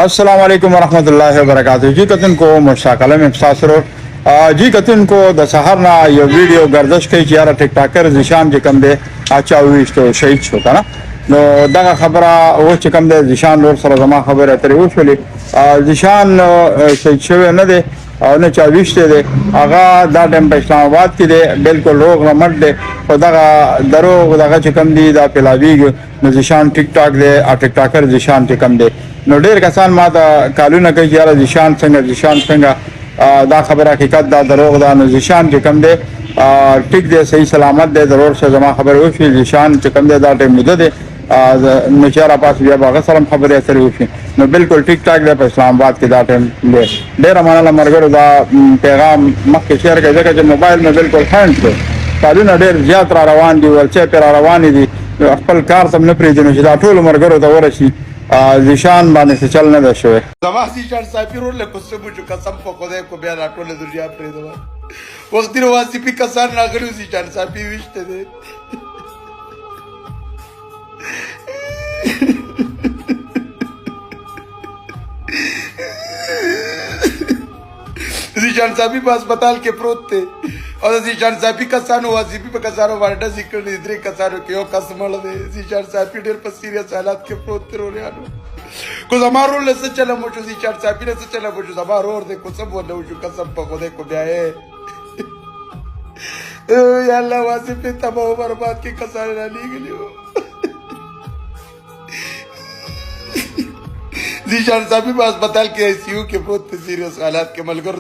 अस्सलाम वालेकुम वरहमतुल्लाहि वबरकातुहू जी कतन को मुश्ताकल में सासरो जी कतन को द सहर ना ये वीडियो गर्दश कई यार टिकटॉकर जिशान जे कम दे अच्छा हुई तो शहीद होता ना नो दगा खबरा वो चिकम दे जिशान लोर सर जमा खबर है तेरे उछली जिशान शहीद शवे न दे ने चाविश्ते दे आगा दा टाइम पे इस्लामाबाद की दे बिल्कुल रोग रमट दे और दगा दरो दगा चिकम दी दा पिलावीग न जिशान टिकटॉक दे आ टिकटॉकर जिशान चिकम दे نو ډیر کسان ما ته کالونه کوي چې یاره ذیشان څنګه دا خبره حقیقت دا دروغ ده. نو ذیشان چې کوم دی ټیک دی صحیح سلامت دی ضرور شه زما خبره وشي ذیشان چې کوم دی دا ټیم لیده دی نو چې را پاس بیا به هغه سره هم خبرې اترې وشي نو بالکل ټیک ټاک دی په اسلام آباد کې دا ټیم دی. ډېره مننه ملګرو دا پیغام مخکې شیر کړئ ځکه چې موبایل مې بالکل هینډ دی کالونه ډېر زیات را روان دي ولچې پرې را روانې دي خپل کار ته هم نه پرېږدي نو چې دا ټولو ملګرو ته ورسي ذیشان باندې څه چل نه ده شوی زما ذیشان صاحب رول له قسم جو قسم په خدای کو بیا راټول دنیا پرې دا وخت دی واسي په کسان راغلو ذیشان صاحب وشته دي ذیشان صاحب په هسپتال کې پروت دی او ذیشان صاحب کسانو واجبي په کسانو باندې ذکر دي درې کسانو کې یو کس مړ دی ذیشان صاحب ډېر په سیریس حالات کې پروت دی وريانو کو زمارو له څه چله مو چې ذیشان صاحب له څه چله مو چې زمارو ور دي کو څه بوله جو قسم په خدای کو بیا اے یا الله واسه په تباہ برباد کې کسان را لګلیو ذیشان صاحب په هسپتال کې آئی سی یو کې پروت دی سیریس حالات کې ملګر